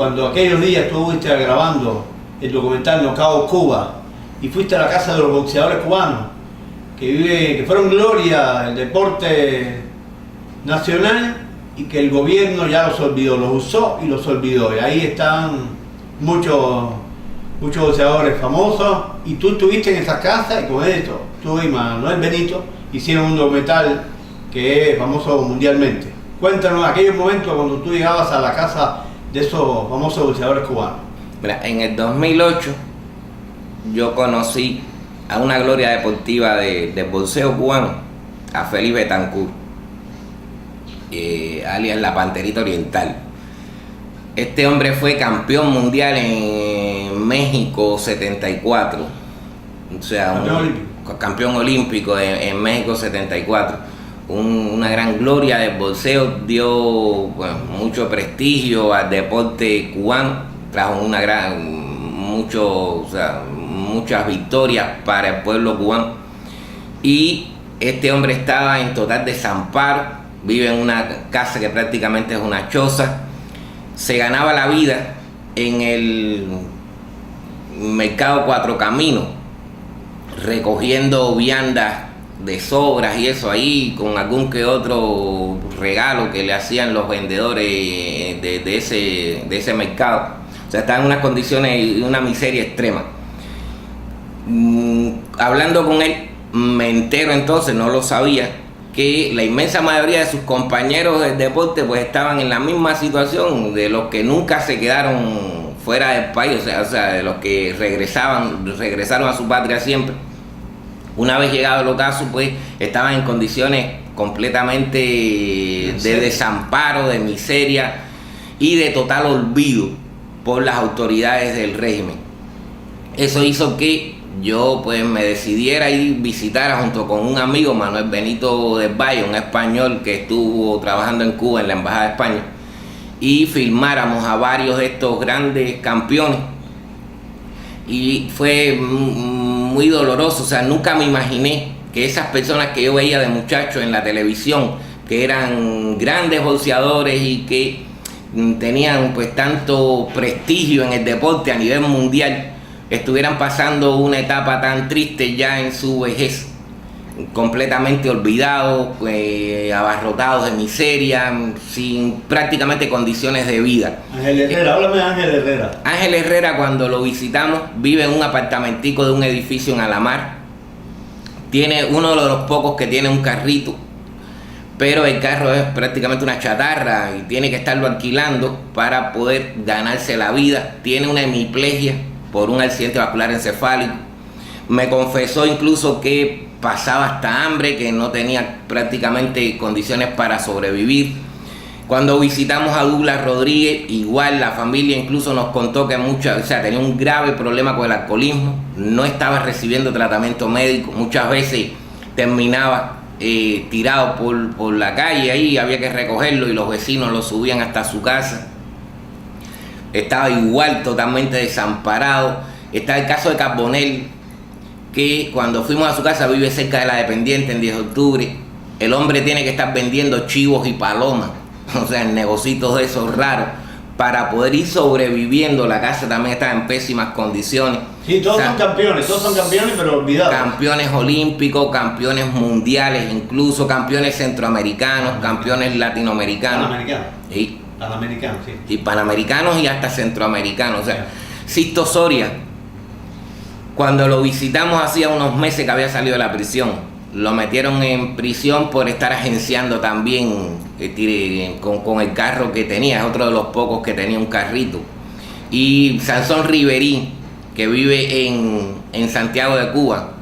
cuando aquellos días tú estuviste grabando el documental Knockout Cuba y fuiste a la casa de los boxeadores cubanos que fueron gloria del deporte nacional y que el gobierno ya los olvidó, los usó y los olvidó. Y ahí están muchos boxeadores famosos y tú estuviste en esa casa y con esto, tú y Manuel Benito hicieron un documental que es famoso mundialmente. Cuéntanos aquellos momentos cuando tú llegabas a la casa de esos famosos boxeadores cubanos. Mira, en el 2008 yo conocí a una gloria deportiva del boxeo cubano, a Félix Betancourt, alias la Panterita Oriental. Este hombre fue campeón mundial en México 74, o sea, campeón olímpico en México 74. Una gran gloria del boxeo, dio mucho prestigio al deporte cubano, trajo muchas victorias para el pueblo cubano. Y este hombre estaba en total desamparo, vive en una casa que prácticamente es una choza, se ganaba la vida en el mercado Cuatro Caminos, recogiendo viandas de sobras y eso ahí, con algún que otro regalo que le hacían los vendedores de ese mercado. O sea, estaba en unas condiciones y una miseria extrema. Hablando con él, me entero entonces, no lo sabía, que la inmensa mayoría de sus compañeros del deporte pues estaban en la misma situación, de los que nunca se quedaron fuera del país, o sea, de los que regresaron a su patria siempre. Una vez llegado el ocaso, pues estaban en condiciones completamente de desamparo, de miseria y de total olvido por las autoridades del régimen. Eso hizo que yo pues me decidiera ir visitara junto con un amigo, Manuel Benito del Valle, un español que estuvo trabajando en Cuba en la Embajada de España, y filmáramos a varios de estos grandes campeones. Y fue muy doloroso, o sea, nunca me imaginé que esas personas que yo veía de muchachos en la televisión, que eran grandes boxeadores y que tenían pues tanto prestigio en el deporte a nivel mundial, estuvieran pasando una etapa tan triste ya en su vejez, completamente olvidados, abarrotados de miseria, sin prácticamente condiciones de vida. Ángel Herrera, háblame de Ángel Herrera. Ángel Herrera, cuando lo visitamos, vive en un apartamentico de un edificio en Alamar. Tiene uno de los pocos que tiene un carrito, pero el carro es prácticamente una chatarra y tiene que estarlo alquilando para poder ganarse la vida. Tiene una hemiplegia por un accidente vascular encefálico. Me confesó incluso que pasaba hasta hambre, que no tenía prácticamente condiciones para sobrevivir. Cuando visitamos a Douglas Rodríguez, igual la familia incluso nos contó que tenía un grave problema con el alcoholismo, no estaba recibiendo tratamiento médico, muchas veces terminaba tirado por la calle, ahí había que recogerlo y los vecinos lo subían hasta su casa. Estaba igual totalmente desamparado. Está el caso de Carbonell, que cuando fuimos a su casa vive cerca de la Dependiente en 10 de octubre. El hombre tiene que estar vendiendo chivos y palomas, o sea, en negocios de esos raros, para poder ir sobreviviendo. La casa también está en pésimas condiciones. Sí, todos son campeones, pero olvidados. Campeones olímpicos, campeones mundiales, incluso campeones centroamericanos, campeones latinoamericanos. Panamericanos. Sí. Panamericanos, sí. Y panamericanos y hasta centroamericanos. O sea, Sisto Soria, cuando lo visitamos hacía unos meses que había salido de la prisión, lo metieron en prisión por estar agenciando también con el carro que tenía, es otro de los pocos que tenía un carrito. Y Sansón Riverí, que vive en Santiago de Cuba,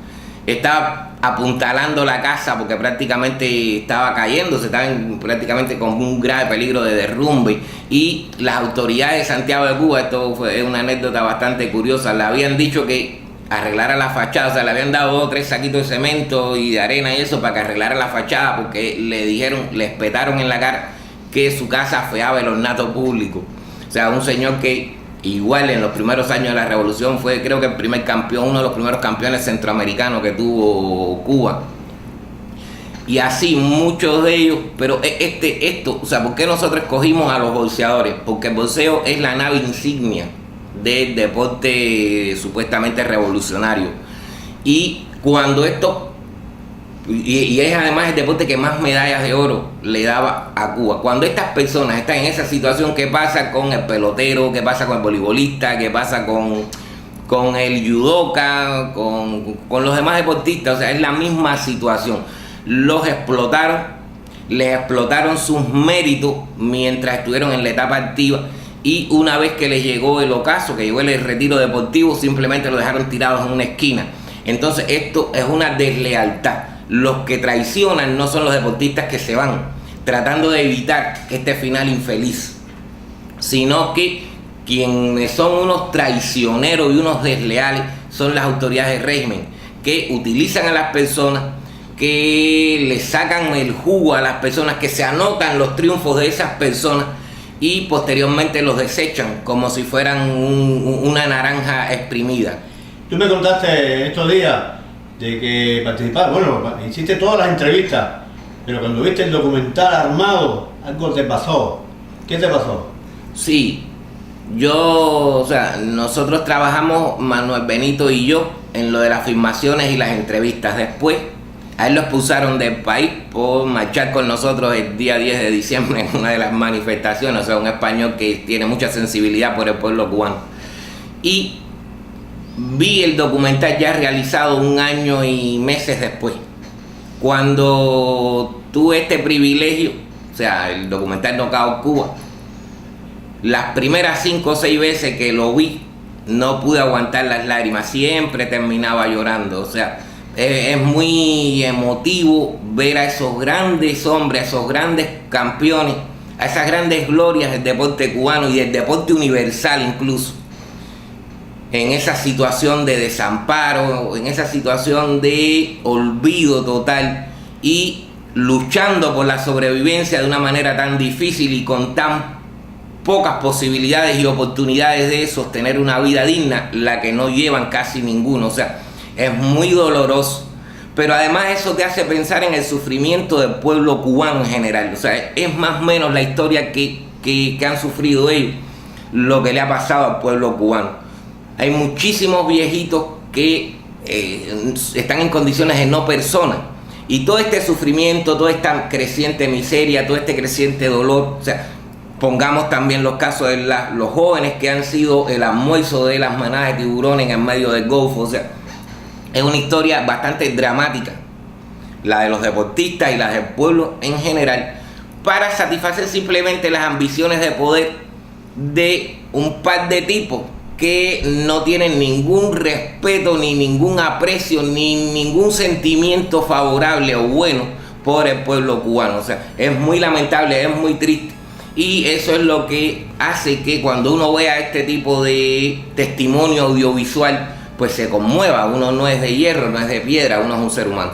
estaba apuntalando la casa porque prácticamente estaba cayéndose, estaba prácticamente con un grave peligro de derrumbe, y las autoridades de Santiago de Cuba, esto fue una anécdota bastante curiosa, le habían dicho que arreglara la fachada, o sea, le habían dado 2 o 3 saquitos de cemento y de arena y eso para que arreglara la fachada, porque le espetaron en la cara que su casa afeaba el ornato público. O sea, un señor que igual en los primeros años de la revolución fue, creo que el primer campeón, uno de los primeros campeones centroamericanos que tuvo Cuba. Y así muchos de ellos, pero o sea, ¿por qué nosotros escogimos a los boxeadores? Porque el boxeo es la nave insignia del deporte supuestamente revolucionario. Y cuando y es además el deporte que más medallas de oro le daba a Cuba. Cuando estas personas están en esa situación, ¿qué pasa con el pelotero? ¿Qué pasa con el voleibolista? ¿Qué pasa con el judoka? Con los demás deportistas. O sea, es la misma situación. Los explotaron, les explotaron sus méritos mientras estuvieron en la etapa activa, y una vez que les llegó el ocaso, que llegó el retiro deportivo, simplemente lo dejaron tirados en una esquina. Entonces esto es una deslealtad. Los que traicionan no son los deportistas que se van tratando de evitar este final infeliz, sino que quienes son unos traicioneros y unos desleales son las autoridades del régimen, que utilizan a las personas, que le sacan el jugo a las personas, que se anotan los triunfos de esas personas y posteriormente los desechan como si fueran una naranja exprimida. Tú me contaste estos días de que participaste, bueno, hiciste todas las entrevistas, pero cuando viste el documental armado, algo te pasó. ¿Qué te pasó? Sí, o sea, nosotros trabajamos, Manuel Benito y yo, en lo de las filmaciones y las entrevistas. Después, a él lo expulsaron del país por marchar con nosotros el día 10 de diciembre en una de las manifestaciones. O sea, un español que tiene mucha sensibilidad por el pueblo cubano. Y vi el documental ya realizado 1 año y meses después. Cuando tuve este privilegio, o sea, el documental Knockout Cuba, las primeras 5 o 6 veces que lo vi, no pude aguantar las lágrimas. Siempre terminaba llorando. O sea, es muy emotivo ver a esos grandes hombres, a esos grandes campeones, a esas grandes glorias del deporte cubano y del deporte universal incluso, en esa situación de desamparo, en esa situación de olvido total, y luchando por la sobrevivencia de una manera tan difícil y con tan pocas posibilidades y oportunidades de sostener una vida digna, la que no llevan casi ninguno. O sea, es muy doloroso, pero además eso te hace pensar en el sufrimiento del pueblo cubano en general. O sea, es más o menos la historia que han sufrido ellos, lo que le ha pasado al pueblo cubano. Hay muchísimos viejitos que están en condiciones de no persona, y todo este sufrimiento, toda esta creciente miseria, todo este creciente dolor. O sea, pongamos también los casos de los jóvenes que han sido el almuerzo de las manadas de tiburones en el medio del Golfo. O sea, es una historia bastante dramática, la de los deportistas y la del pueblo en general, para satisfacer simplemente las ambiciones de poder de un par de tipos que no tienen ningún respeto, ni ningún aprecio, ni ningún sentimiento favorable o bueno por el pueblo cubano. O sea, es muy lamentable, es muy triste. Y eso es lo que hace que cuando uno vea este tipo de testimonio audiovisual, pues se conmueva. Uno no es de hierro, no es de piedra, uno es un ser humano.